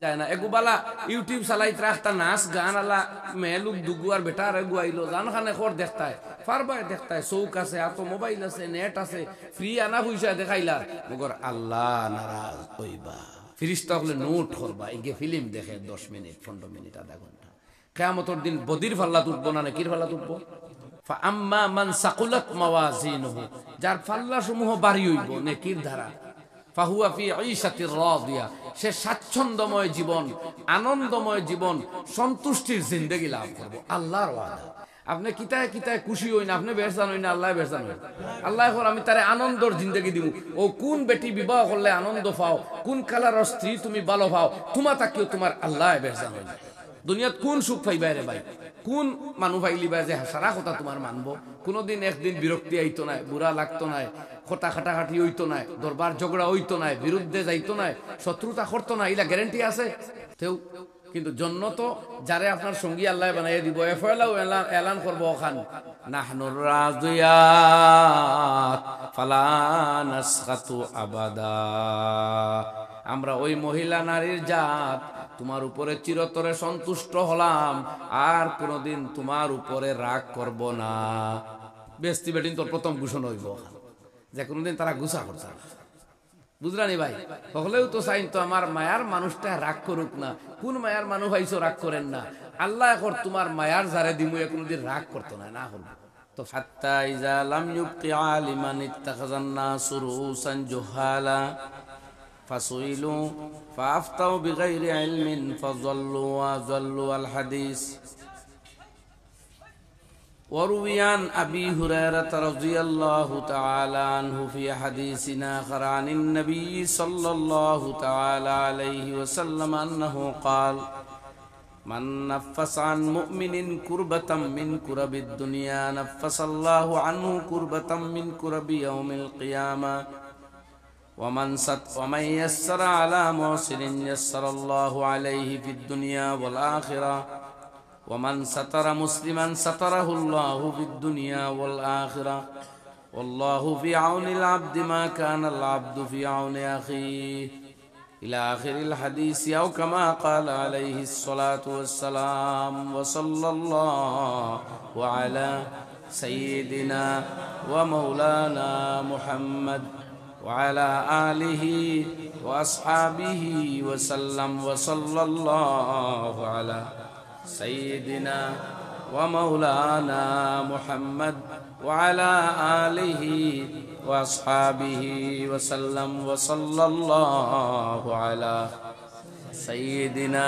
যায় না এগুবালা ইউটিউব চালাইতে রাখতা নাচ গান আলা মেয়ে লোক দুগু আর বেটা আর গুয়াইলো জান খানে খর দেখতায় ফারবাই দেখতায় চৌক আছে এত মোবাইল আছে নেট আছে ফ্রি আনা পয়সা দেখাইলা মগর আল্লাহ নারাজ হইবা ফিরিস্তা হলে নোট করবা এগে ফিল্ম দেখে 10 মিনিট 15 মিনিট আধা ঘন্টা কিয়ামতের দিন বদির ফাল্লা তুলবো না কির ফাল্লা তুলবো আম্মা মান সাকুলাত মাওয়াজিনুহু যার ফাল্লা সমূহ বাড়ি হইব নেকির ধারা ফাহুয়া ফি ঈশাতির রাদিয়া সে স্বাচ্ছন্দ্যময় জীবন আনন্দময় জীবন সন্তুষ্টির জিন্দেগি লাভ করবে আল্লাহর ওয়াদা আপনি কিতায় কিতায় খুশি হই না আপনি বেরসান হই না আল্লাহ বেরসান হই আল্লাহ এখন আমি তারে আনন্দর জিন্দেগি দিব ও কোন বেটি বিবাহ করলে আনন্দ পাও কোন কালার স্ত্রী তুমি ভালো পাও তোমা তাকিও তোমার আল্লাহ বেরসান হই দুনিয়াত কোন সুখ পাইবা রে ভাই কোন মানুষ পাইলিবা যে সারা কথা তোমার মানবো কোনোদিন একদিন বিরক্তি আইতো না বুড়া লাগতো না খোটা খাটাখাটি হইতো না দরবার ঝগড়া হইতো না বিরুদ্ধে যাইতো না শত্রুতা করতো না ইলা গ্যারান্টি আছে তেও কিন্তু জন্য তো যারে আপনার সঙ্গী আল্লাহ বানাইয়া দিব এফলাও এলান করবো ওখান নাহনুর রাদিয়াত ফালা নাসখাতু আবাদা আমরা ওই মহিলা নারীর জাত তোমার উপরে চিরতরে সন্তুষ্ট হলাম আর কোনদিন তোমার উপরে রাগ করব না বেস্তি বেটিন তোর প্রথম ঘোষণা হইব যে কোনদিন তারা গুসা করছে বুঝলানি ভাই সকলেও তো চাইন তো আমার মায়ার মানুষটা রাগ করুক না কোন মায়ার মানুষ আইসো রাগ করেন না আল্লাহ এখন তোমার মায়ার যারে দিমু কোনদিন রাগ করতো না না করবো তো হাত্তা ইজা লাম ইউবকি আলিমান ইত্তাখাযান নাসু রুসান জুহালা ফাসুইলু ফাআফতাউ বিগাইরি ইলমিন ফাযাল্লু ওয়া যাল্লু আল হাদিস وروي عن أبي هريرة رضي الله تعالى عنه في حديث آخر عن النبي صلى الله تعالى عليه وسلم أنه قال من نفس عن مؤمن كربة من كرب الدنيا نفس الله عنه كربة من كرب يوم القيامة ومن يسر على معسر يسر الله عليه في الدنيا والآخرة ومن ستر مسلما ستره الله في الدنيا والآخرة والله في عون العبد ما كان العبد في عون أخيه إلى آخر الحديث أو كما قال عليه الصلاة والسلام وصلى الله على سيدنا ومولانا محمد وعلى آله وأصحابه وسلم وصلى الله على سيدنا ومولانا محمد وعلى آله وأصحابه وسلم وصلى الله على سيدنا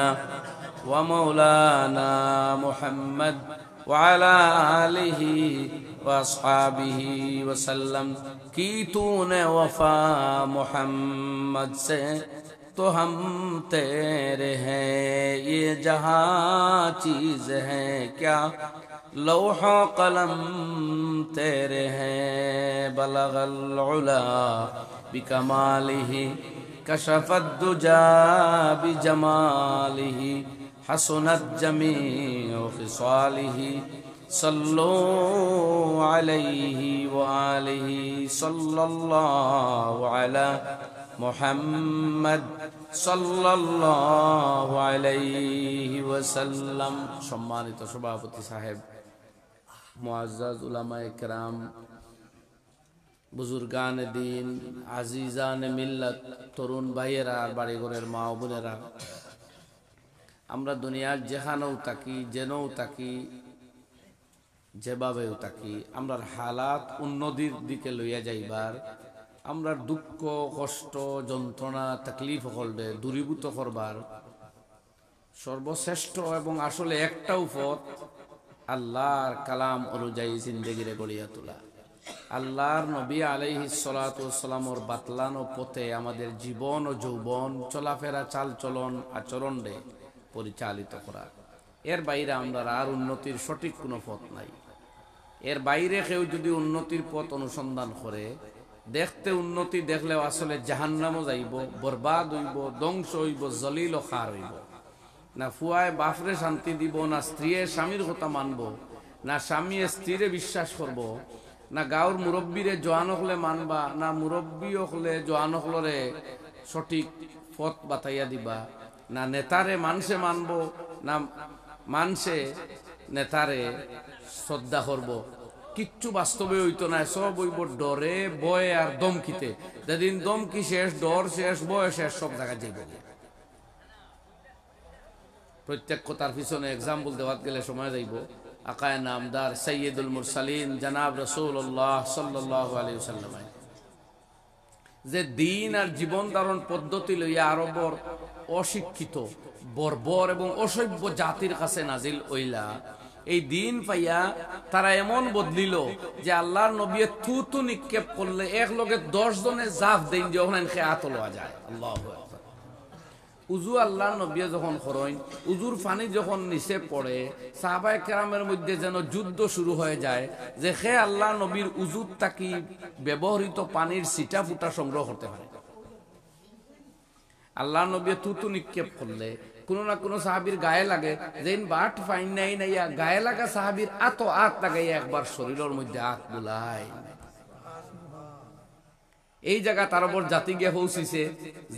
ومولانا محمد وعلى آله وأصحابه وسلم کی तूने वफा मोहम्मद से तो हम तेरे हैं ये जहाँ चीज है क्या लौह कलम तेरे हैं बलगल उला बिकमालिही कशफत दुजा बिजमालिही हसनत जमीउ खिसालिही सल्लु अलैहि व आलिहि सल्लल्लाहु अला मुहम्मद सल्लल्लाहु अलैहि वसल्लम। सम्मानित सभापति साहेब, मुअज्जज उलामाए किराम, बुजुर्गान दीन, আজিজান মিল্লাত, তরুণ ভাইয়েরা, বাড়িঘরের মা ও বোনেরা, আমরা দুনিয়ার যেখানেও থাকি, যেনও থাকি, যেভাবেও থাকি, আমরার হালাত উন্নতির দিকে লইয়া যাইবার, আমরা দুঃখ কষ্ট যন্ত্রণা তাকলিফ হলবে দূরীভূত করবার সর্বশ্রেষ্ঠ এবং আসলে একটাও পথ আল্লাহর কালাম অনুযায়ী জিন্দেগিরে গড়িয়া তোলা, আল্লাহর নবী আলাইহিস সালাতু ওয়াস সালামের বাতলানো পথে আমাদের জীবন ও যৌবন, চলাফেরা, চালচলন, আচরণে পরিচালিত করা। এর বাইরে আমরা আর উন্নতির সঠিক কোনো পথ নাই। এর বাইরে কেউ যদি উন্নতির পথ অনুসন্ধান করে, দেখতে উন্নতি দেখলেও আসলে জাহান্নামও যাইব, বরবাদ হইব, ধ্বংস হইব, জলিল ও খার হইব। না ফুয়ায় বাপরে শান্তি দিব, না স্ত্রীর স্বামীর কথা মানব, না স্বামী স্ত্রীরে বিশ্বাস করব, না গাঁর মুরব্বীরে জোয়ান হলে মানবা, না মুরব্বী হলে জোয়ান হলরে সঠিক পথ বাতাইয়া দিবা। না নেতারে মানুষে মানবো, না মানুষে নেতারে শ্রদ্ধা করবো, কিচ্ছু বাস্তবে হইতো না। সব হইব ডরে বয়ে আর দমকিতে। যেদিন দমকি শেষ, ডর শেষ, বয় শেষ, সব জায়গায় যাইব। প্রত্যেক কথার পিছনে এক্সাম্পল দেওয়াত গেলে সময় যাইব। আকায় নামদার সৈয়দুল মুরসালিন জনাব রাসূলুল্লাহ সাল্লাল্লাহু আলাইহি ওয়াসাল্লাম যে দিন আর জীবন ধারণ পদ্ধতি লইয়া আরবর অশিক্ষিত, বর্বর এবং অসভ্য জাতির কাছে নাজিল হইলা, এই দিন পাইয়া তারা এমন বদলিল যে আল্লাহর নবী থুতু নিক্ষেপ করলে এক লগে 10 জনে জাফ দেন যে ওখানে খেয়াত লওয়া যায়। আল্লাহু আকবার। উজু আল্লাহর নবী যখন করেন, উজুর পানি যখন নিচে পড়ে, সাহাবায়ে কেরামের মধ্যে যেন যুদ্ধ শুরু হয়ে যায় যে হে আল্লাহর নবীর উজুর তাকি ব্যবহৃত পানির ছিটা ফুটা সংগ্রহ করতে পারে। আল্লাহর নবী থুতু নিক্ষেপ করলে কোনো না কোনো সাহাবীর গায়ে লাগে, যেন বাট ফাইন নাই নাইয়া গায়ে লাগা সাহাবীর আত লাগাইয়া একবার শরীরের মধ্যে হাত বুলাই। এই জায়গা তার উপর জাতি গিয়ে পৌঁছিছে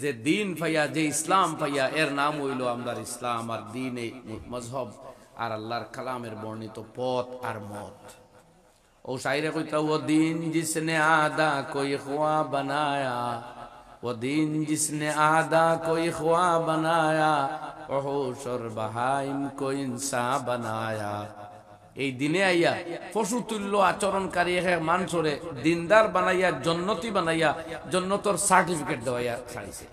যে দিন পাইয়া, যে ইসলাম পাইয়া, এর নাম হইল আমরার ইসলাম। আর দিন এই মজহব আর আল্লাহর কালামের বর্ণিত পথ আর মত। ও শায়রে কইতা, ও দিন জিসনে আদা কোই খুয়া বানায়া, ও দিন জিসনে আদা কোই খুয়া বানায়া, ওহশর বাহাইম কো ইনসা বানায়া। এই দিনে আইয়া পশু তুল্য আচরণকারী এক মানুষরে দিনদার বানাইয়া, জন্নতি বানাইয়া, জন্নতর সার্টিফিকেট দেওয়াইয়া ছাড়িছে।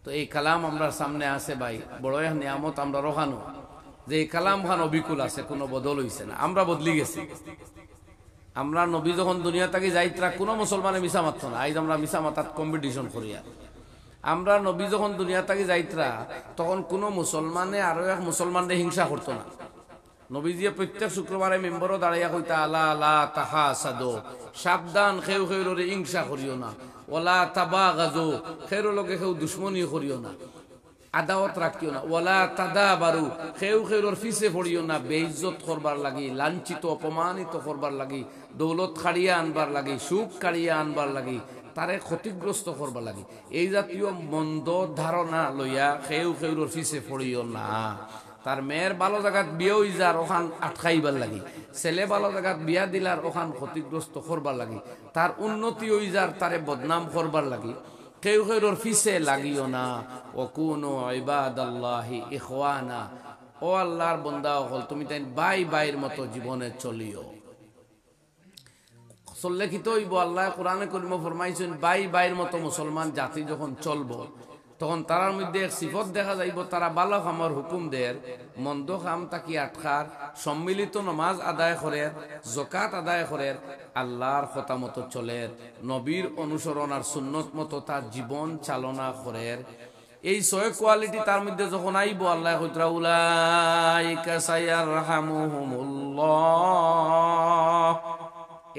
তো এই কালাম আমরা সামনে আছে ভাই, বড় এক নিয়ামত আমরা রোহানো, যে এই কালাম খান অবিকুল আছে, কোনো বদল হইছে না। আমরা বদলি গেছি। আমরা নবী যখন দুনিয়া থেকে যাইত্রা কোনো মুসলমানে মিশা মারত না। আজ আমরা মিশা মাতাত কম্পিটিশন করিয়া। আমরা নবী যখন দুনিয়া থেকে যাইত্রা তখন কোনো মুসলমানে আরো এক মুসলমানদের হিংসা করতো না। নবীজিয়ে প্রত্যেক শুক্রবারে মেম্বরও দাঁড়াইয়া কইতা, আলা আলা তাহা সাদো, সাবধান খেউ খেউরে হিংসা করিও না। ওলা তাবা গাজো, খেরো লোকে খেউ দুশ্মনী করিও না, আদাওয়াত রাখিও না। ওলা তাদা বারু, খেউ খেউর ফিসে পড়িও না, বেইজ্জত করবার লাগি, লাঞ্ছিত অপমানিত করবার লাগি, দৌলত কাড়িয়া আনবার লাগি, সুখ কাড়িয়া আনবার লাগি, তারে ক্ষতিগ্রস্ত করবার লাগি। এই জাতীয় মন্দ ধারণা লইয়া খেউ খেউর ফিসে পড়িও না। তার মেয়ের ভালো জায়গাত বিয়ে হই যার ওখান আটকাইবার লাগি, ছেলে ভালো জায়গাত বিয়া দিলার ওখান ক্ষতিগ্রস্ত করবার লাগি, তার উন্নতি হই যার তারে বদনাম করবার লাগি, কেউ কেউর ফিসে লাগিও না। ওয়াকুনু ইবাদাল্লাহি ইখওয়ানা, ও আল্লাহর বান্দা হল তুমি তাই ভাই ভাইয়ের মতো জীবনে চলিও। চললে কি তো হইব? আল্লাহ কোরআনে কারীমে ফরমাইছেন ভাই ভাইয়ের মতো মুসলমান জাতি যখন চলবো তখন তারার মধ্যে এক সিফত দেখা যাইব, তারা ভালো কামের হুকুম দেয়, মন্দ কাম তাকি আটকার, সম্মিলিত নামাজ আদায় করে, যাকাত আদায় করে, আল্লাহর কথা মতো চলে, নবীর অনুসরণ আর সুন্নত মতো তার জীবন চালনা করে। এই ছয় কোয়ালিটি তার মধ্যে যখন আইব, আল্লাহ কইতরা উলাইকা সায়ারহামুহুমুল্লাহ,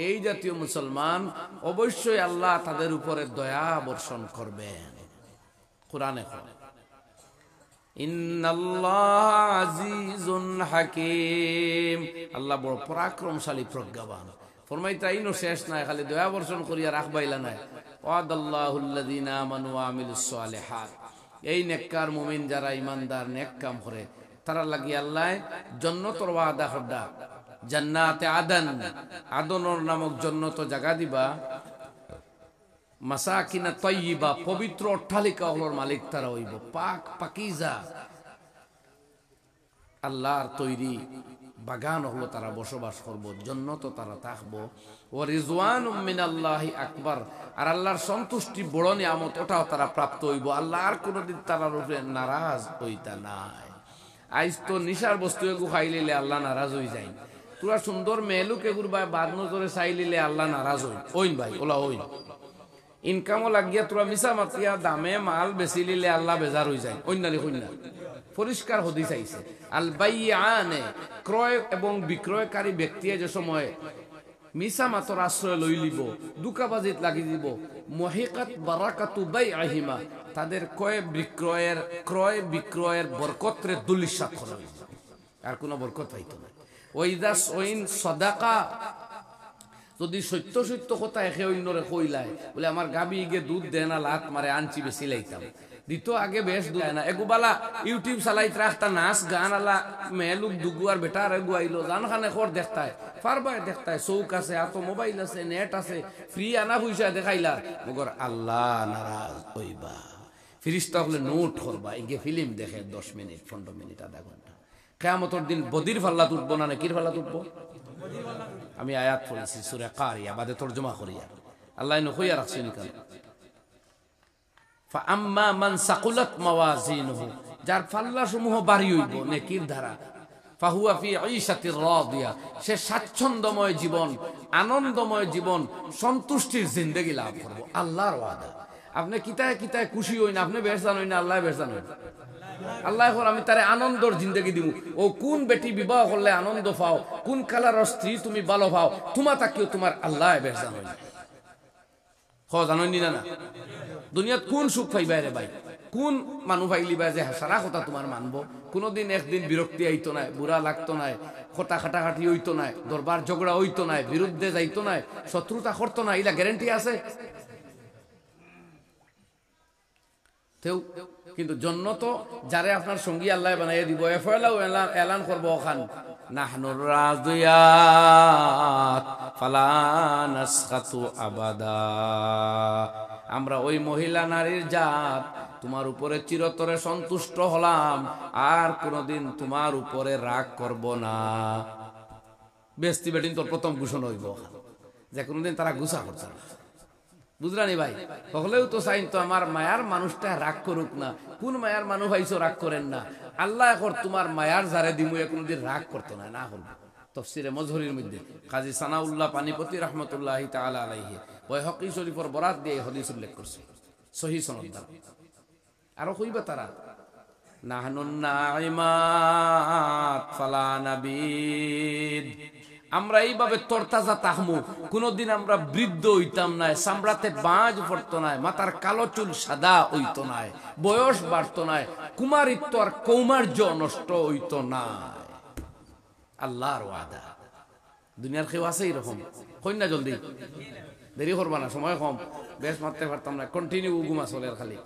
এই জাতীয় মুসলমান অবশ্যই আল্লাহ তাদের উপরে দয়া বর্ষণ করবেন। কুরআনে ইন্নাল্লাহ আজিজুন হাকিম, আল্লাহ বড় পরাক্রমশালী প্রজ্ঞাবান। ফরমাইতা ইনো শেষ নাই, খালি দয়া বর্ষণ করিয়া রাখবাইলা নাই। ওয়াদাল্লাহুল্লাযিনা আমানু ওয়া আমিলুস সালিহাত, এই নেককার মুমিন যারা ইমানদার নেক কাম করে তারা লাগি আল্লাহ জান্নাতের ওয়াদা করদা, জান্নাতে আদন, আদনর নামক জান্নাত জায়গা দিবা, মাসাকিনা তাইয়্যিবা, পবিত্র অট্টালিকা হলোর মালিক তারা হইব, পাক পাকিজা আল্লাহর তৈরি বাগান হলো তারা বসবাস করব, জান্নাত তারা থাকবো। ওয়া রিজওয়ানুম মিনাল্লাহি আকবার, আর আল্লাহর সন্তুষ্টি বড় নিয়ামত, ওটাও তারা প্রাপ্ত হইব। আল্লাহর কোনদিন তারার উপরে নারাজ হইতা নাই। আইজ তো নিশার বস্তু এগু খাইলিলে আল্লাহ নারাজ হই যায়। তোরা সুন্দর মেলুক এগুর ভাই বাদ নজরে চাইলিলে আল্লাহ নারাজ হই ওইন ভাই, ওলা ওইন ইনকামও লাগিয়া তোরা মিশা মাতিয়া দামে মাল বেচি লিলে আল্লাহ বেজার হয়ে যায়। অন্যান্য কন্যা পরিষ্কার হদি চাইছে, আল বাইয়ানে, ক্রয় এবং বিক্রয়কারী ব্যক্তি যে সময় মিশা মাতর আশ্রয় লই লিব, দুকাবাজিত লাগি দিব, মহিকাত বারাকাতু বাইআহিমা, তাদের ক্রয় বিক্রয়ের বরকতরে দুলিশাত করা হইছে, আর কোনো বরকত পাইতো না। ওইদা ওইন সাদাকা, যদি সত্য সত্য কথা একে অন্যরে কইলায় বলে আমার গাবি গিয়ে দুধ দেয় না, লাত মারে আনছি বেশি লাইতাম, দিত আগে বেশ দুয় না এগুবালা ইউটিউব চালাইত রাখতা নাচ গান আলা মেলুক দুগু আর বেটা আর গুয়াইলো জান খানে খর দেখতায় ফারবাই দেখতায় চৌক আছে এত মোবাইল আছে নেট আছে ফ্রি আনা পয়সা দেখাইলা মগর আল্লাহ নারাজ হইবা ফিরিস্তা হলে নোট করবা এগে ফিল্ম দেখে 10 মিনিট 15 মিনিট আধা ঘন্টা কিয়ামতের দিন বদির ফাল্লা উঠবো না কির ফাল্লা উঠবো আমি আয়াত পড়েছি সূরা কারিয়া বাদে তরজমা করিয়া আল্লাহ নকইয়া রাখছেন কেন ফাআম্মা মান সাকুলাত মাওয়াজিনুহু যার ফাল্লা সমূহ বাড়ি হইব নেকির ধারা ফাহুয়া ফি ঈশাতির রাদিয়া সে স্বাচ্ছন্দ্যময় জীবন আনন্দময় জীবন সন্তুষ্টির জিন্দেগি লাভ করব আল্লাহর ওয়াদা আপনি কিতায় কিতায় খুশি হই না আপনি বেহসান হই না আল্লাহ বেহসান হই আল্লাহ এখন আমি তারে আনন্দর জিন্দেগি দিব ও কোন বেটি বিবাহ করলে আনন্দ পাও কোন কালার স্ত্রী তুমি ভালো পাও তোমা তাকিও তোমার আল্লাহ বেহসান হই জানি না না দুনিয়াত কোন সুখ পাইবা রে ভাই কোন মানুষ পাইলিবা যে সারা কথা তোমার মানবো কোনদিন একদিন বিরক্তি আইতো নাই বুড়া লাগতো নাই খোটা খাটাখাটি হইতো নাই দরবার ঝগড়া হইতো নাই বিরুদ্ধে যাইতো নাই শত্রুতা করতো না ইলা গ্যারান্টি আছে তেও কিন্তু জন্য তো যারে আপনার সঙ্গী আল্লাহ বানাইয়া দিব এফলাও এলান করবো ওখান নাহনুর রাদিয়াত ফালা নাসখাতু আবাদা আমরা ওই মহিলা নারীর জাত তোমার উপরে চিরতরে সন্তুষ্ট হলাম আর কোনদিন তোমার উপরে রাগ করব না বেস্তি বেটিন তোর প্রথম ঘোষণা হইব যে কোনদিন তারা গুসা করছে না বুঝলানি ভাই হলেও তো চাইন তো আমার মায়ার মানুষটা রাগ করুক না কোন মায়ার মানুষ আইসো রাগ করেন না আল্লাহ এখন তোমার মায়ার যারে দিমু কোনদিন রাগ করতো না না হল তফসিরে মজহরির মধ্যে কাজী সানাউল্লাহ পানিপতি রহমতুল্লাহি তাআলা আলাইহি বাইহাকী শরীফের বরাত দিয়ে হাদিস উল্লেখ করছে সহিহ সনদ আরো কইবা তারা নাহনুন নাইমাত ফালা নাবিদ আমরা এইভাবে তরতাজা তাহমু কোনদিন আমরা বৃদ্ধ হইতাম না চামড়াতে বাজ পড়তো না মাথার কালো চুল সাদা হইতো না বয়স বাড়তো না কুমারিত্ব আর কৌমার্য নষ্ট হইতো না আল্লাহর ওয়াদা দুনিয়ার কেউ আছে এরকম কই না জলদি দেরি করবা না সময় কম বেশ মারতে পারতাম না কন্টিনিউ ঘুমা চলে খালি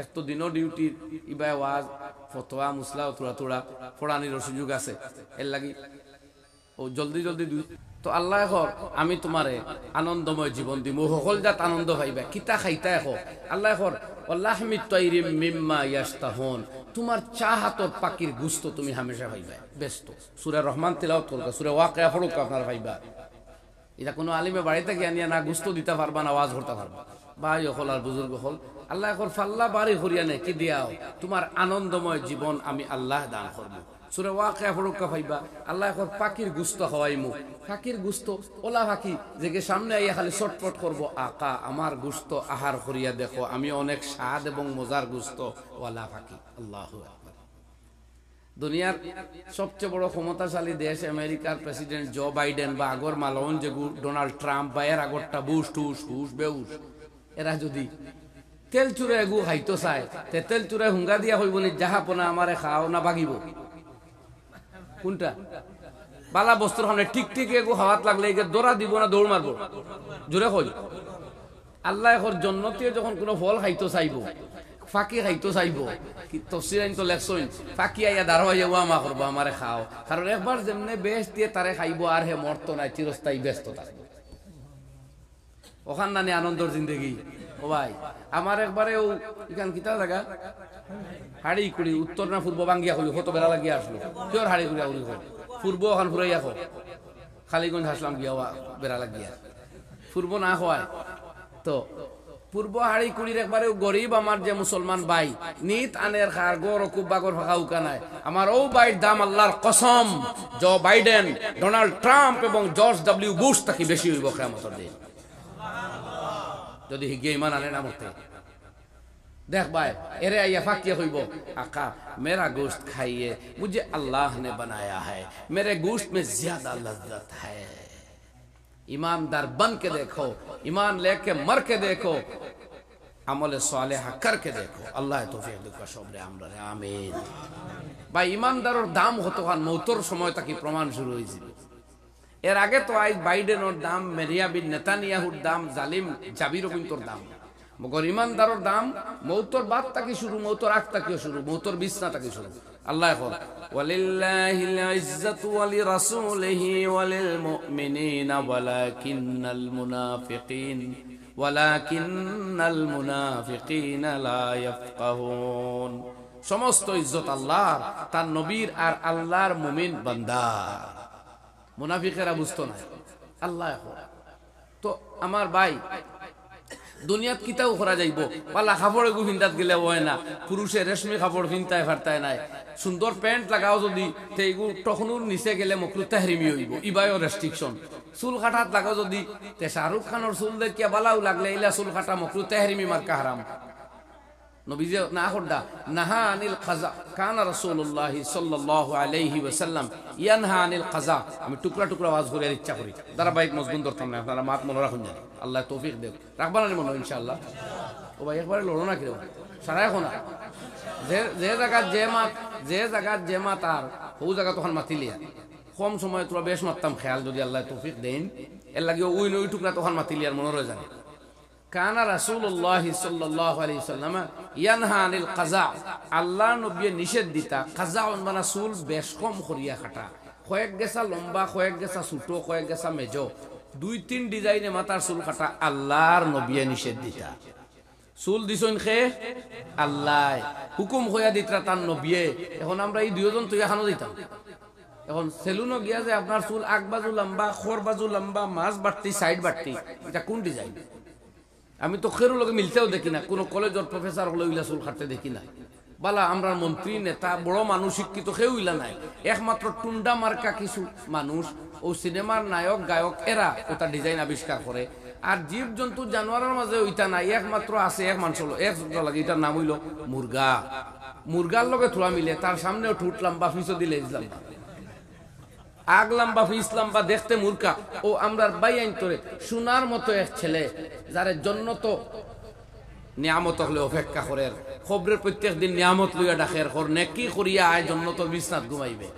একটু দিনও ডিউটির ইবা ওয়াজ ফতোয়া মুসলা তোড়া তোড়া পড়ানির সুযোগ আছে এর লাগি ও জলদি জলদি তো আল্লাহ এখন আমি তোমারে আনন্দময় জীবন দিব সকল জাত আনন্দ পাইবা কিতা খাইতা এখন আল্লাহ এখন লাহমি তাইরিম মিম্মা ইয়াশতাহুন তোমার চাহাতর পাখির গুস্ত তুমি হামেশা পাইবা ব্যস্ত সূরা রহমান তিলাওয়াত করবা সূরা ওয়াকিয়া পড়ুক আপনারা পাইবা এটা কোনো আলিমে বাড়িতে গিয়ে নিয়ে না গুস্ত দিতে পারবা না আওয়াজ করতে পারবা ভাই হল আর বুজুর্গ হল আল্লাহ এখন ফাল্লা বাড়ি হরিয়া নে কি দিয়াও তোমার আনন্দময় জীবন আমি আল্লাহ দান করবো সূরা ওয়াকিয়া পড়ুকা পাইবা আল্লাহ এখন পাখির গুস্ত খাওয়াইমু পাখির গুস্ত ওলা পাখি যে সামনে আইয়া খালি চটপট করবো আকা আমার গুস্ত আহার করিয়া দেখো আমি অনেক স্বাদ এবং মজার গুস্ত ওয়ালা পাখি আল্লাহু আকবার দুনিয়ার সবচেয়ে বড় ক্ষমতাশালী দেশ আমেরিকার প্রেসিডেন্ট জো বাইডেন বা আগর মালন যে ডোনাল্ড ট্রাম্প বা এর আগরটা বুশ টুস হুস বেউস এরা যদি তেল চুরে এগু খাইতো চায় তে তেল চুরে হুঙ্গা দিয়া হইব নি জাহাপনা আমারে খাও না বাগিব কোনটা বালা বস্তুর সামনে ঠিক ঠিক এগু হাওয়াত লাগলে এগে দৌড়া দিব না দৌড় মারবো জোরে কই আল্লাহ এখন জন্নতীয় যখন কোনো ফল খাইতো চাইব ফাঁকি খাইতো চাইব কি তফসির আইন তো লেখছইন ফাঁকি আইয়া দাঁড়াইয়া ওয়া করবো আমারে খাও কারণ একবার যেমনে বেশ দিয়ে তারে খাইব আর হে মরতো নাই চিরস্থায়ী ব্যস্ত থাকবে ওখান নানি আনন্দর জিন্দগি ও ভাই আমার একবারে ও এখান কিতা জায়গা হাড়ি কুড়ি উত্তর না পূর্ব বাঙ্গিয়া হইল কত বেলা লাগিয়া আসলো কিয়র হাড়ি কুড়িয়া উড়ি হয় পূর্ব ওখান ফুরাইয়া খো খালিগঞ্জ হাসলাম গিয়া বেড়া লাগিয়া পূর্ব না হয় তো পূর্ব হাড়ি কুড়ির একবারে গরিব আমার যে মুসলমান ভাই নিত আনের খার গড় খুব বাগর ফাঁকা উকা নাই আমার ও ভাইয়ের দাম আল্লাহর কসম জো বাইডেন ডোনাল্ড ট্রাম্প এবং জর্জ ডব্লিউ বুশ তাকে বেশি হইব কিয়ামতের দিন যদি হিগে ইমান আনে না মতে देख भाई अरे ये फाकिया हुई वो आका मेरा गोश्त खाइए मुझे अल्लाह ने बनाया है मेरे गोश्त में ज्यादा लज्जत है ईमानदार बन के देखो ईमान लेके मर के देखो अमल सालेहा करके देखो अल्लाह तौफीक दुका शोबरे আমরে আমিন ভাই ইমানদারের দাম হতো খান মৌতর সময় তাকি প্রমাণ শুরু হইছিল এর আগে তো আই বাইডেনের দাম মেরিয়া বিন নেতানিয়াহুর দাম জালিম জাবির বিনতর দাম মগর ইমানদারের দাম মৌতর বাদ থেকে শুরু, মৌতর আগ থেকে শুরু, মৌতর বিছনা থেকে শুরু। আল্লাহ এখন ওয়ালিল্লাহিল ইজ্জাতু ওয়ালিরাসূলিহি ওয়ালিল মুমিনিনা ওয়ালাকিন্নাল মুনাফিকিনা লা ইয়াফকাহুন। সমস্ত ইজ্জত আল্লাহর, তার নবীর আর আল্লাহর মুমিন বান্দা। মুনাফিকেরা বুঝতো না। আল্লাহ এখন তো আমার ভাই দুনিয়াত কিতাও করা যাইব, পালা কাপড় এগু ভিন্দাত গেলে হয় না, পুরুষে রেশমি কাপড় ভিন্তায় ফারতায় নাই, সুন্দর প্যান্ট লাগাও যদি এইগু তখনও নিচে গেলে মকরু তাহরিমি হইব, ইবায়ও রেস্ট্রিকশন। চুল কাটাত লাগাও যদি তে শাহরুখ খানের চুল দেখিয়া বালাও লাগলে ইলা চুল কাটা মকরু তাহরিমি মার্কা হারাম। নবীজি না করদা নাহা আনিল কাজা, কানা রাসূলুল্লাহ সাল্লাল্লাহু আলাইহি ওয়াসাল্লাম ইয়ানহা আনিল কাজা। আমি টুকরা টুকরা ওয়াজ করে ইচ্ছা করি, ধারাবাহিক মজগুন ধরতাম না, আপনারা মাত মনে রাখুন জানি। আল্লাহ তৌফিক দেব, রাখবা না মনে ইনশাআল্লাহ। ও ভাই একবারে লড়ো না কিরকম সারা এখন যে জায়গাত যে মাত আর ও জায়গা তখন মাতিলিয়া কম সময় তোরা বেশ মারতাম খেয়াল, যদি আল্লাহ তৌফিক দেন এর লাগে ওই নই টুকরা তখন মাতিলিয়ার মনে রয়ে জানে। কানা রাসূলুল্লাহ সাল্লাল্লাহু আলাইহি ওয়াসাল্লাম ইয়ানহা আনিল কাজা, আল্লাহ নবী নিষেধ দিতা কাজা মানে চুল বেশ কম করিয়া কাটা, কয়েক গেছা লম্বা, কয়েক গেছা ছোট, কয়েক গেছা মেজো, 2-3 ডিজাইনে মাথার চুল কাটা আল্লাহর নবী নিষেধ দিতা। চুল দিছন খে আল্লাহ হুকুম হইয়া দিতা তার নবী। এখন আমরা এই দুইজন তুই এখানো দিতাম। এখন সেলুনও গিয়া যে আপনার চুল আগ বাজু লম্বা, খোর বাজু লম্বা, মাছ বাড়তি, সাইড বাড়তি, এটা কোন ডিজাইন? আমি তো খেরু লোকে মিলতেও দেখি না, কোনো কলেজের প্রফেসর হলে ওইলা চুল কাটতে দেখি না। বালা আমরা মন্ত্রী নেতা বড় মানুষ শিক্ষিত কেউ ইলা নাই, একমাত্র টুন্ডা মার্কা কিছু মানুষ ও সিনেমার নায়ক গায়ক এরা ওটা ডিজাইন আবিষ্কার করে। আর জীব জন্তু জানোয়ারের মাঝে ওইটা নাই, একমাত্র আছে এক মানুষ হলো এক লাগে, এটার নাম হইল মুরগা। মুরগার লগে থোড়া মিলে, তার সামনেও ঠুট লম্বা, ফিসও দিলে ইসলাম আগ লম্বা, ফিস লম্বা, দেখতে মূর্খা। ও আমরা বাই আইন তোরে সোনার মতো এক ছেলে যারে জন্য তো নিয়ামত হলে অপেক্ষা করে, খবরের প্রত্যেক দিন নিয়ামত লইয়া ডাকের, কর নেকি করিয়া আয় জন্য তো বিছনাত ঘুমাইবে।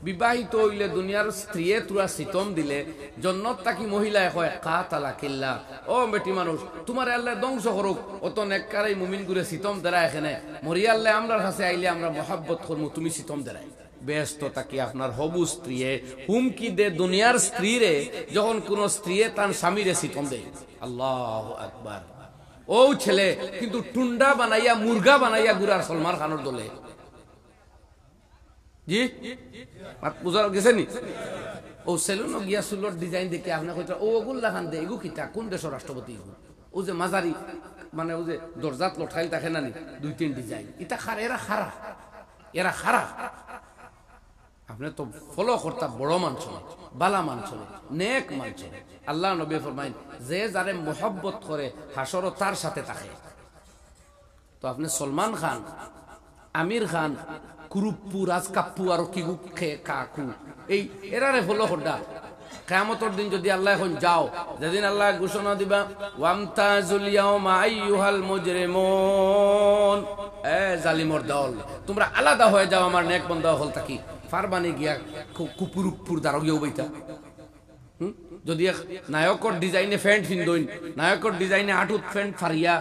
বিবাহিত হইলে দুনিয়ার স্ত্রীয়ে তুরা সিতম দিলে জন্নত তাকি মহিলায় কয় কাতালা কিল্লা, ও বেটি মানুষ তোমার আল্লাহ ধ্বংস করুক, অত নেককারাই মুমিন গুরে সিতম দেরা এখানে মরিয়া আল্লাহ আমরার কাছে আইলে আমরা মহাব্বত করবো, তুমি সিতম দেরাই। ব্যস্ত তাকি আপনার হবু স্ত্রীয়ে হুমকি দে দুনিয়ার স্ত্রী রে, যখন কোন স্ত্রী তার স্বামীরে সিতম দেয়। আল্লাহু আকবার। ও ছেলে কিন্তু টুন্ডা বানাইয়া, মুরগা বানাইয়া গুরার সলমান খানের দলে। জি বুঝা গেছে নি? ও সেলুন গিয়া চুলোর ডিজাইন দেখে আপনি কইতা ও ওগুল্লা খান দে, এগু কিতা কোন দেশের রাষ্ট্রপতি? ও যে মাজারি মানে ও যে দরজাত লটকাইল থাকে না নি 2-3 ডিজাইন, এটা খারা, এরা খারা, এরা খারা। আপনি তো ফলো করতা বড় মানুষ, বালা মানুষ, নেক মানুষ। আল্লাহ নবী ফরমাইন যে যারে মোহব্বত করে হাসরও তার সাথে থাকে। তো আপনি সলমান খান, আমির খান, কুরুপ্পু, রাজকাপ্পু আর কিগু কাকু এই এরারে ফলো করডা। কিয়ামতের দিন যদি আল্লাহ এখন যাও, যেদিন আল্লাহ ঘোষণা দিবা ওয়ামতাজুল ইয়াউমা আইয়ুহাল মুজরিমুন, এ জালিমর দল তোমরা আলাদা হয়ে যাও আমার নেক বান্দা হল থাকি। ফারবানি গিয়া কুপুরুপুর দ্বারা গিয়েও বইতা। যদি নায়কর ডিজাইনে প্যান্ট ফিন্দইন, নায়কর ডিজাইনে আটুত প্যান্ট ফারিয়া,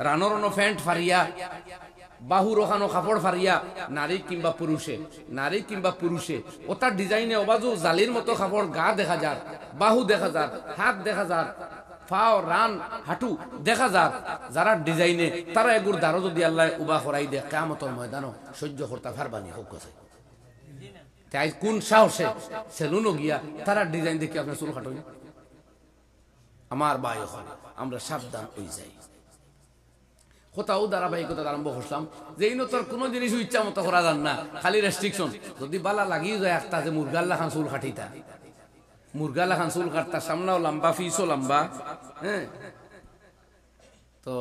রানরনো প্যান্ট ফারিয়া, বাহু রোখানো কাপড় ফারিয়া, নারী কিংবা পুরুষে ওটার ডিজাইনে অবাজু জালির মতো কাপড়, গা দেখা যার, বাহু দেখা যার, হাত দেখা যার, ফাও রান হাঁটু দেখা যার, যারা ডিজাইনে তারা এগুর দ্বারা যদি আল্লাহ উবা করাই দে কিয়ামতের ময়দানও সহ্য করতে পারবানি হোক। তাই কোন সাহসে সেলুনও গিয়া তারা ডিজাইন দেখে আপনার চুল কাটুন? আমার ভাই আমরা সাবধান হয়ে যাই। কোথাও ধারাবাহিকতা আরম্ভ করলাম যে এই তোর কোনো জিনিস ইচ্ছা মতো করা যান না, খালি রেস্ট্রিকশন। যদি বালা লাগিয়ে যায় একটা যে মুরগাল্লা খান চুল কাটিতা, মুরগাল্লা খান চুল কাটতা, সামনাও লম্বা, ফিসও লম্বা, হ্যাঁ, তো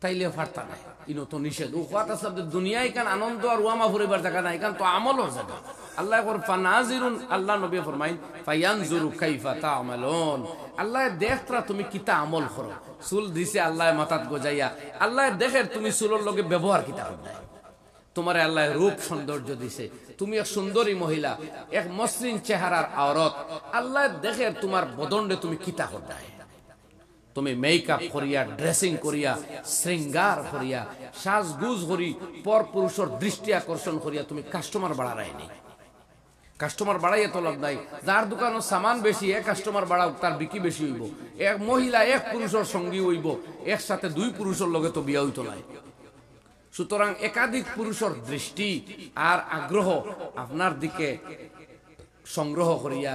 তাইলে ফারতা নাই, ইনো তো নিষেধ। ও কথা শব্দ দুনিয়ায় কান আনন্দ আর ওয়ামা ফুরিবার জায়গা নাই, কান তো আমলর জায়গা। আল্লাহ ফানাজিরুন, আল্লাহ নবী ফরমাইন ফায়ানজুরু কাইফা তা'মালুন, আল্লাহ দেখতরা তুমি কিতা আমল করো। চুল দিছে আল্লাহ মাথাত গজাইয়া, আল্লাহ দেখে তুমি চুলের লগে ব্যবহার কিতা করবে। তোমার আল্লাহ রূপ সৌন্দর্য দিছে, তুমি এক সুন্দরী মহিলা, এক মসৃণ চেহারার আওরত, আল্লাহ দেখে তোমার বদন্ডে তুমি কিতা করবে। তুমি মেকআপ করিয়া ড্রেসিং করিয়া শৃঙ্গার করিয়া সাজগুজ করি পর পুরুষের দৃষ্টি আকর্ষণ করিয়া তুমি কাস্টমার বাড়ারায়নি। কাস্টমার বাড়াইয়া তো লাভ নাই। যার দোকানের সামান বেশি এক কাস্টমার বাড়াও, তার বিক্রি বেশি হইব। এক মহিলা এক পুরুষের সঙ্গী হইব, একসাথে দুই পুরুষের লগে তো বিয়া হইতো নাই। সুতরাং একাধিক পুরুষের দৃষ্টি আর আগ্রহ আপনার দিকে সংগ্রহ করিয়া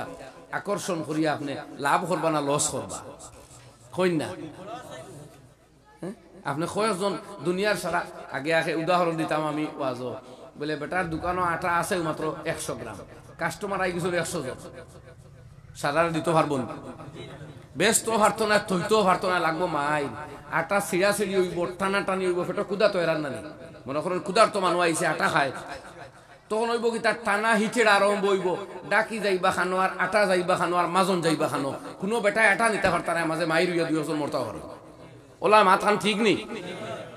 আকর্ষণ করিয়া আপনি লাভ করবা না লস করবা? কই না? আপনি কয়েকজন দুনিয়ার সারা আগে আগে উদাহরণ দিতাম আমি ওয়াজ, বলে বেটার দোকানও আটা আছে মাত্র 100 গ্রাম, কাস্টমার আই কিছু 100 জন, সাধারণ দিতে পারবো না, ব্যস্ত পারতো না, থইতেও পারতো না, লাগবো মাইল আটা ছিড়া ছিড়ি হইব, টানা টানি হইব, সেটা ক্ষুদা তো এরান নানি। মনে করেন ক্ষুদার তো মানুষ আইসে আটা খায়, তখন হইব কি তার টানা হিচেড়া আরম্ভ হইব, ডাকি যাইবা খানো আর আটা যাইবা খানো আর মাজন যাইবা খানো। কোনো বেটায় আটা নিতে পারতার মাঝে মাইর হইয়া 2 মরতা পারে, ওলা মাত খান ঠিক নেই।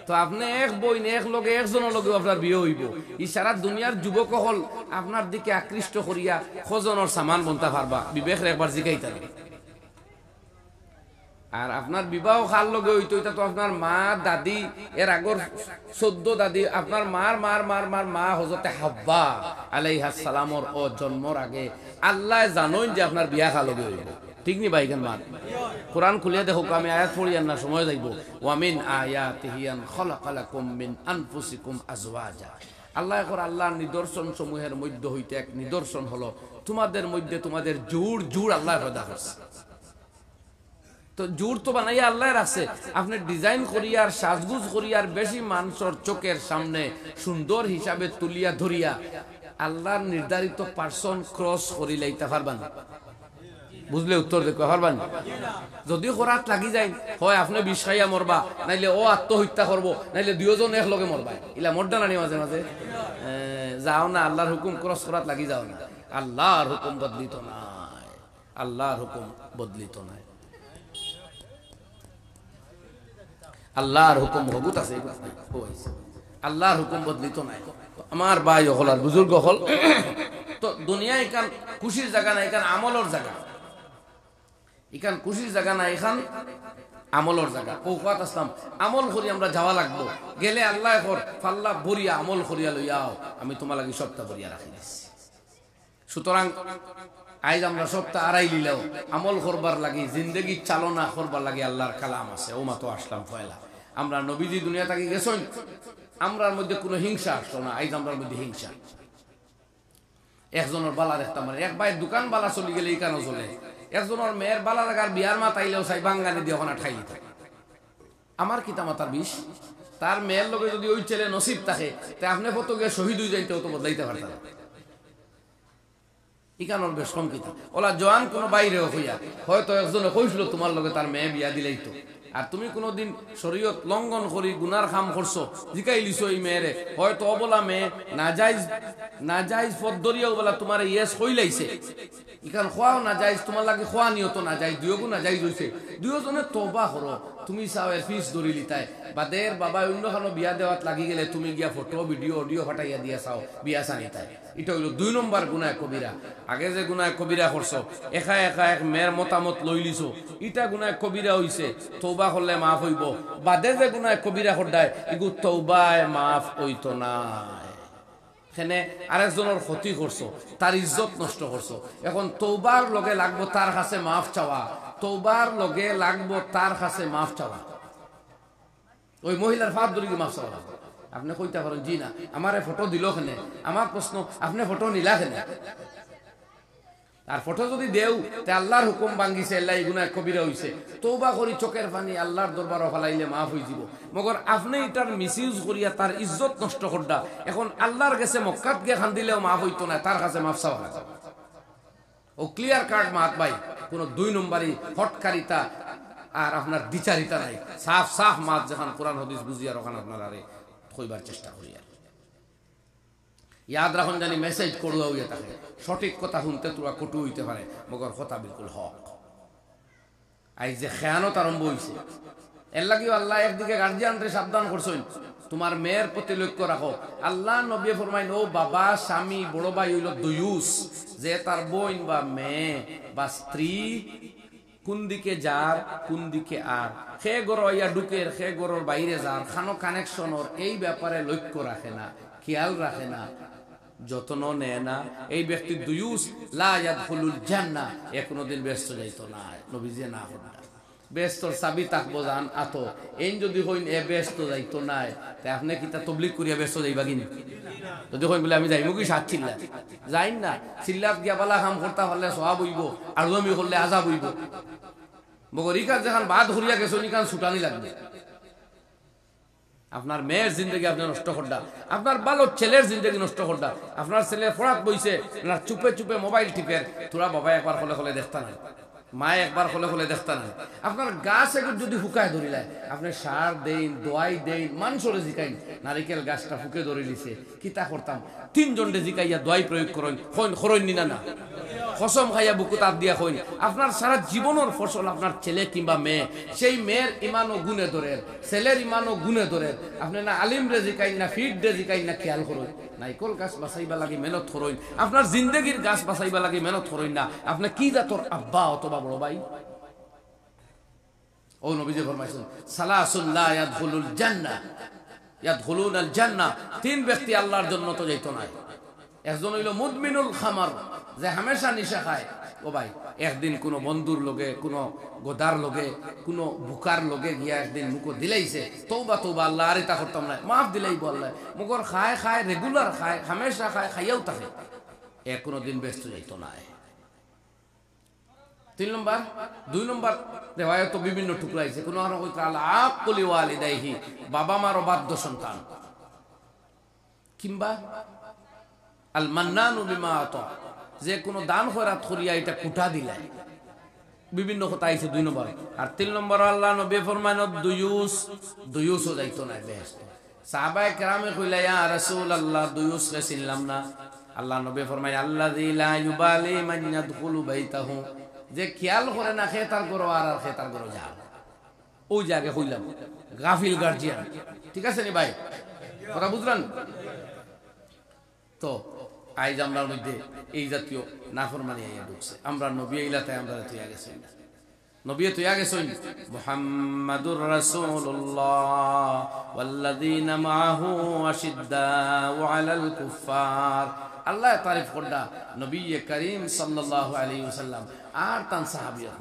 তো আপনি এক বই এক লগে একজনের লগে আপনার বিয়ে হইব। ই সারা দুনিয়ার যুবক হল আপনার দিকে আকৃষ্ট করিয়া খজনের সামান বনতে পারবা, বিবেক একবার জিগাইতে। আর আপনার বিবাহ খাল লগে হইতো, এটা তো আপনার মা দাদি এর আগর 14 দাদি, আপনার মার মার মার মার মা হযরতে হাব্বা আলাইহিস সালামর ও জন্মর আগে আল্লাহ জানেন যে আপনার বিয়া খাল লগে হইব। ঠিক নি ভাই? কেন মান কোরআন খুলিয়া দেখো, আমি আয়াত পড়ি না সময় যাইব। ওয়া মিন আয়াতিহি আন খালাকালাকুম মিন আনফুসিকুম আজওয়াজা। আল্লাহ কর আল্লাহর নিদর্শন সমূহের মধ্যে হইতে এক নিদর্শন হলো তোমাদের মধ্যে তোমাদের জুড় আল্লাহ পয়দা করছে। তো জোর তো বানাইয়া আল্লাহর আছে, আপনি ডিজাইন করিয়া আর সাজগুজ করিয়া আর বেশি মানুষের চোখের সামনে সুন্দর হিসাবে তুলিয়া ধরিয়া আল্লাহর নির্ধারিত পার্সন ক্রস করি লাইতে পারবেন? বুঝলে উত্তর দেখো পারবেন? যদি খরাত লাগি যায়, হয় আপনি বিষ খাইয়া মরবা, নাইলে ও আত্মহত্যা করবো, নাইলে 2 জন এক লগে মরবা। ইলা মরদা নানি মাঝে মাঝে যাও না, আল্লাহর হুকুম ক্রস করাত লাগি যাও না। আল্লাহর হুকুম বদলিত নাই, আল্লাহর হুকুম বদলিত নাই, আল্লাহর হুকুম হগুত আছে, আল্লাহর হুকুম বদলিত নাই। আমার ভাই হল আর বুজুর্গ হল, তো দুনিয়া এখান খুশির জায়গা না, এখান আমলের জায়গা। এখান খুশির জায়গা না, এখান আমলের জায়গা। কৌকাত আসলাম আমল করি আমরা যাওয়া লাগবো, গেলে আল্লাহ কর ফাল্লা ভরিয়া আমল করিয়া লইয়াও, আমি তোমার লাগি সপ্তাহ ভরিয়া রাখি দিচ্ছি। সুতরাং আজ আমরা সপ্তাহ আড়াই লিলেও আমল করবার লাগি, জিন্দগি চালনা করবার লাগি আল্লাহর কালাম আছে। ও মা তো আসলাম পয়লা, আমরা নবীজি দুনিয়া থাকি গেছেন, আমরার মধ্যে কোনো হিংসা আসলো না। আজ আমরার মধ্যে হিংসা, একজনের বালা দেখতাম, এক ভাই দোকান বালা চলি গেলে এই কেন চলে, একজনের মেয়ের বালা লাগার বিয়ার মা তাইলেও চাই বাঙ্গানি দিয়ে ওখানে ঠাই দিতে। আমার কিতা মাতার বিষ, তার মেয়ের লোকে যদি ওই ছেলে নসিব থাকে, তা আপনি কত গিয়ে শহীদ হয়ে যাইতেও তো বদলাইতে পারতেন। ইকানোর বেশ সংকিত ওলা জোয়ান কোনো বাইরেও হইয়া হয়তো একজনে কইছিল তোমার লগে তার মেয়ে বিয়া দিলেই তো, আর তুমি কোনোদিন শরীয়ত লঙ্ঘন করি গুনার কাম করছো, জিকাই লিছো এই মেয়েরে, হয়তো অবলা মেয়ে নাজাইজ পদ্ধরিয়াও বলা তোমার ইয়েস হইলাইছে, ইখান খোয়াও নাজাইজ, তোমার লাগে খোয়া নিয়ত নাজাইজ, দুয়োগু নাজাইজ হইছে, দুয়োজনে তওবা করো। তুমি চাও এর ফিস ধরিলি তাই বাদের বাবা অন্য খানো বিয়া দেওয়াত লাগি গেলে তুমি গিয়া ফটো ভিডিও অডিও ফাটাইয়া দিয়া চাও বিয়া চানি তাই। এটা হইল 2 নম্বর গুনায় কবিরা। আগে যে গুনায় কবিরা করছো, একা এক মেয়ের মতামত লই লিছো, ইটা গুনায় কবিরা হইছে, তওবা করলে মাফ হইব। বাদে যে গুনায় কবিরা করদায় এগু তওবায় মাফ হইতো না। এখানে আরেকজনের ক্ষতি করছো, তার ইজ্জত নষ্ট করছো, এখন তওবার লগে লাগবো তার কাছে মাফ চাওয়া, তওবার লগে লাগবো তার কাছে মাফ চাওয়া। ওই মহিলার ফাঁদ ধরে মাফ চাওয়া। আপনি কইতে পারেন জি না, আমারে ফটো দিল কেনে, আমার প্রশ্ন আপনি ফটো নিলা কেনে? আর ফটো যদি দেও তে আল্লাহর হুকুম ভাঙ্গিছে, আল্লাহ এই গুনাহ কবিরা হইছে, তওবা করি চোখের পানি আল্লাহর দরবারে ফলাইলে মাফ হই যাব। মগর আপনি এটার মিসইউজ করিয়া তার ইজ্জত নষ্ট করডা, এখন আল্লাহর কাছে মক্কাত গিয়ে খান দিলেও মাফ হইতো না, তার কাছে মাফ চাওয়া লাগে। ও ক্লিয়ার কাট মাত ভাই, কোনো 2 নম্বরই হটকারিতা আর আপনার দ্বিচারিতা নাই, সাফ সাফ মাত যখন কোরআন হাদিস বুঝিয়া ওখানে আপনারা কইবার চেষ্টা করি। আর ইয়াদ রাখুন জানি মেসেজ করুয়া হইয়া থাকে, সঠিক কথা শুনতে তোরা কটু হইতে পারে, মগর কথা বিলকুল হক। আজ যে খেয়ানত আরম্ভ হইছে, এর লাগিও আল্লাহ একদিকে গার্জিয়ানরে সাবধান করছেন, তোমার মেয়ের প্রতি লক্ষ্য রাখো। আল্লাহ নবী ফরমাইন, ও বাবা স্বামী বড় ভাই হইল দুয়ুস, যে তার বোন বা মেয়ে বা স্ত্রী কোন দিকে যার কোন দিকে আর সে গড় ইয়া ঢুকের সে গড়ের বাইরে যার খানো কানেকশনর এই ব্যাপারে লক্ষ্য রাখে না, খেয়াল রাখে না, যত্ন নেয় না, এই ব্যক্তি দুয়ুস লা ইয়াদখুলুল জান্নাহ এ কোনদিন ব্যস্ত যাইত না। নবীজি না হন ব্যস্তর চাবি তাকবো জান আতো এই যদি হইন এ ব্যস্ত যাইতো নাই তাই আপনি কি তা তবলিগ করিয়া ব্যস্ত যাইবা কিনি? যদি হইন বলে আমি যাইমু কি সাত চিল্লা যাইন না, চিল্লাত গিয়া বালা কাম করতে পারলে সওয়াব হইব, আর আমি করলে আযাব হইব। মগরিকা যখন বাদ হরিয়া গেছো নিকান ছুটানি লাগবে। আপনার মেয়ের জিন্দগি আপনি নষ্ট করডা, আপনার বালো ছেলের জিন্দগি নষ্ট করডা। আপনার ছেলে ফরাত বইছে না চুপে চুপে মোবাইল টিপের, তোরা বাবা একবার হলে হলে দেখতা নাই, মা একবার হলে হলে দেখতা নাই। আপনার গাছ একটু যদি ফুকায় ধরিলায় আপনি সার দেন, দোয়াই দেন, মানুষরে জিকাইন নারিকেল গাছটা ফুকে ধরে দিছে কি তা করতাম, তিনজনকে জিকাইয়া দোয়াই প্রয়োগ করেন খরইন নিনা না কসম খাইয়া বুকু তাপ দিয়া কইন আপনার সারা জীবনের ফসল আপনার ছেলে কিংবা মেয়ে, সেই মেয়ের ইমানও গুণে ধরেন, ছেলের ইমানও গুণে ধরেন। আপনি না আলিম রে জিকাইন না ফিট রে জিকাইন না খেয়াল করুন, নাইকল গাছ বাঁচাইবা লাগি মেহনত করইন, আপনার জিন্দগির গাছ বাঁচাইবা লাগি মেহনত করইন না। আপনি কি জাতর আব্বা অথবা বড় ভাই? ও নবীজি ফরমাইছেন সালাসুন লা ইয়াদখুলুল জান্নাহ ইয়াদখুলুনাল জান্নাহ, তিন ব্যক্তি আল্লাহর জন্য তো যাইতো না। একজন হইল মুদমিনুল খামার, যে হামেশা নিশা খায়। ও ভাই একদিন কোনো বন্ধুর লগে, কোনো গোদার লগে, কোনো বুকার লগে গিয়া একদিন মুখ দিলাইছে, তৌবা তৌবা আল্লাহ আর এটা করতাম না, মাফ দিলাই বললে মুখর খায় খায় রেগুলার খায়, হামেশা খায়, খাইয়াও থাকে, এ কোনোদিন ব্যস্ত যাইতো না। 3 নম্বর 2 নম্বর রেওয়ায়ত বিভিন্ন টুকরাইছে, কোনো আকুলি ওয়ালিদাইহি, বাবা মার অবাধ্য সন্তান, কিংবা আল মান্নানু বিমা আতা, যে কোনো দান খয়রাত করিয়া এটা কুটা দিলে, বিভিন্ন কথা আইছে 2 নম্বর। আর 3 নম্বর আল্লাহ নবী ফরমায় দুয়ুসও যাইতো না বেহেশত। সাহাবায়ে কেরামে কইলা ইয়া রাসূলুল্লাহ দুয়ুস কে চিনলাম না। আল্লাহ নবী ফরমায় আল্লাযী লা ইউবালি মান ইয়াদখুলু বাইতাহু, যে খেয়াল করে না খেতার গরো আর খেতার গরো যা, ওই জায়গা কইলাম গাফিল গার্জিয়ান। ঠিক আছে নি ভাই, কথা বুঝলেন তো? আইজ আমরার মধ্যে এই জাতীয় নাফরমানি আইয়া ঢুকছে। আমরা নবী ইলাতে আমরা তুইয়া গেছেন, নবী তুইয়া গেছেন মুহাম্মাদুর রাসূলুল্লাহ ওয়াল্লাযীনা মাআহু আশিদ্দাউ আলাল কুফার। আল্লাহ তারিফ করদা নবী করিম সাল্লাল্লাহু আলাইহি ওয়াসাল্লাম আর তান সাহাবিয়াত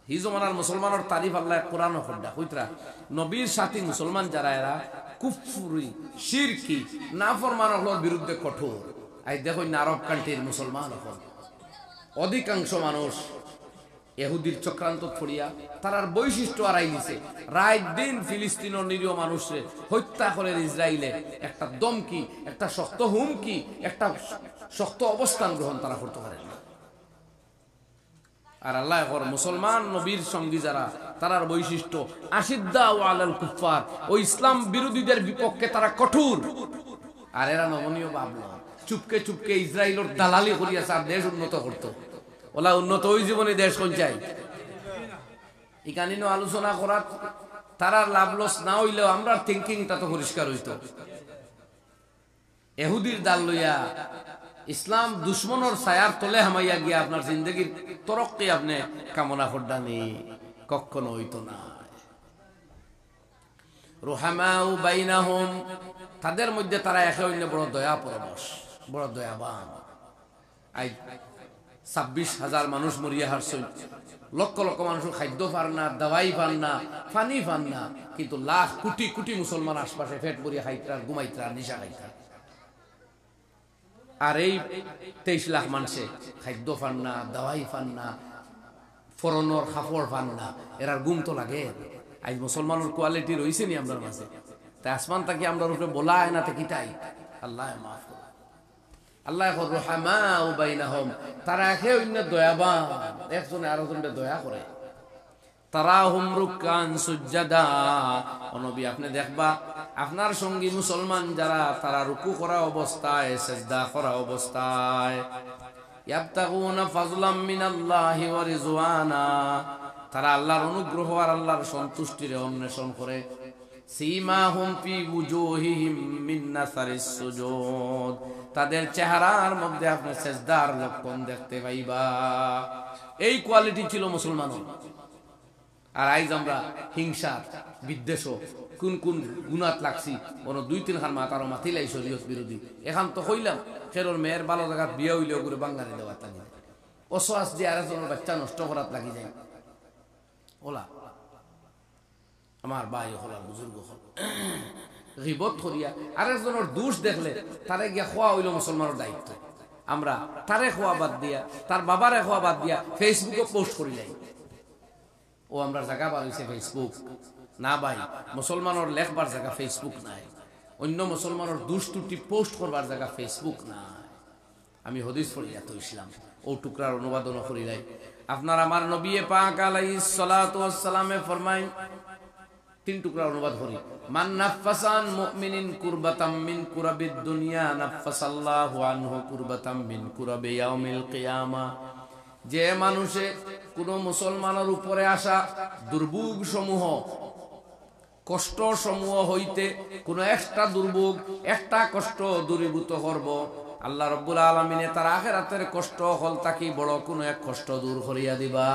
হি জমানার মুসলমানের তারিফ আল্লাহ কোরআন করদা কইতরা নবীর সাথী মুসলমান যারা এরা কুফরি শিরকি নাফরমানের বিরুদ্ধে কঠোর। আই দেখো আরব কান্ট্রির মুসলমান এখন অধিকাংশ মানুষ ইহুদির চক্রান্ত ছড়িয়া তারার বৈশিষ্ট্য আড়াই দিছে, রাত দিন ফিলিস্তিন ও নিরীহ মানুষে হত্যা করে ইসরায়েলে একটা দমকি, একটা শক্ত হুমকি, একটা শক্ত অবস্থান গ্রহণ তারা করতে পারে না। আর আল্লাহ মুসলমান নবীর সঙ্গী যারা তারার বৈশিষ্ট্য আশিদ্দাউ আলাল কুফার, ও ইসলাম বিরোধীদের বিপক্ষে তারা কঠোর। আর এরা নমনীয় ভাবনা চুপকে চুপকে ইসরায়েলের দালালি করিয়া তার দেশ উন্নত করতো। ওলা উন্নত ওই জীবনে দেশ কোন চাই এখানে আলোচনা করার তারার লাভ লস না হইলেও আমরা থিঙ্কিংটা তো পরিষ্কার হইতো। এহুদির দাল লইয়া ইসলাম দুশ্মনের ছায়ার তলে হামাইয়া গিয়া আপনার জিন্দগির তরক্কি আপনি কামনা করদানি কখনো হইতো না। রুহামাউ বাইনাহুম, তাদের মধ্যে তারা একে অন্য বড় দয়া পরবশ, বড় দয়াবান। আই 26,000 মানুষ মরিয়া হারছেন, লক্ষ লক্ষ মানুষ খাদ্য পান না, দাওয়াই পান না, পানি পান না, কিন্তু লাখ কোটি কোটি মুসলমান আশপাশে পেট ভরিয়া খাইতার, ঘুমাইতার, নিশা খাইতার। আর এই 23 লাখ মানুষে খাদ্য পান না, দাওয়াই পান না, ফরনর খাফড় পান না, এরার গুম তো লাগে। আজ মুসলমানের কোয়ালিটি রয়েছে নি আমরা মাঝে, তাই আসমান তাকে আমরা উপরে বলা হয় না তো কিটাই। আল্লাহ মাফ করে, আল্লাহ রুহামাউ বাইনাহুম, তারা একে অন্য দয়াবান, একজনে আরেকজনকে দয়া করে। তারাহুম রুকান সুজদা, ও নবী আপনি দেখবা আপনার সঙ্গী মুসলমান যারা তারা রুকু করা অবস্থায়, সিজদা করা অবস্থায়, ইয়াবতাগুনা ফাজলাম মিনাল্লাহি ওয়া রিজওয়ানা, তারা আল্লাহর অনুগ্রহ আর আল্লাহর সন্তুষ্টির অন্বেষণ করে। সীমাহুম ফি ওয়ুজুহিহিম মিন নাসারিস সুজুদ, তাদের চেহারার মধ্যে আপনি সিজদার লক্ষণ দেখতে পাইবা। এই কোয়ালিটি ছিল মুসলমানের। আর আইজ আমরা হিংসা বিদ্বেষ কোন কোন গুণাত লাগছি বড় 2-3 খান মাতার মাতিলাই শরীয়ত বিরোধী। এখন তো কইলাম খেরোর মেয়ের ভালো জায়গা বিয়ে হইলেও করে বাঙালি দেওয়ার লাগি যায়, অসহাস দিয়ে আরেকজনের বাচ্চা নষ্ট করার লাগি যায়। ওলা আমার ভাই হল বুজুর্গ হল গিবত করিয়া আরেকজনের দোষ দেখলে তারে গিয়া খোয়া হইল মুসলমানের দায়িত্ব। আমরা তারে খোয়া বাদ দিয়া তার বাবারে খোয়া বাদ দিয়া ফেসবুকে পোস্ট করি যাই। ও আমরা জায়গা বার হয়েছে ফেসবুক না ভাই, মুসলমানের লেখবার জায়গা ফেসবুক নাই, অন্য মুসলমানের দুষ ত্রুটি পোস্ট করবার জায়গা ফেসবুক নাই। আমি হদিস পড়িয়া তো ইসলাম ও টুকরার অনুবাদন করি নাই। আপনার আমার নবী পাক আলাইহিস সালাতু ওয়াস সালামে ফরমায়, 3 টুকরা অনুবাদ করি, মান নাফাসান মুমিনিন কুরবাতাম মিন কুরাবিদ দুনিয়া নাফাসাল্লাহু আনহু কুরবাতাম মিন কুরাবি ইয়াউমিল কিয়ামা। যে মানুষে কোন মুসলমানের উপরে আসা দুর্ভোগ সমূহ কষ্ট সমূহ হইতে কোন একটা দুর্ভোগ একটা কষ্ট দূরীভূত করব, আল্লাহ রাব্বুল আলামিনে তার আখিরাতের কষ্ট হল তাকে বড় কোন এক কষ্ট দূর করিয়া দিবা।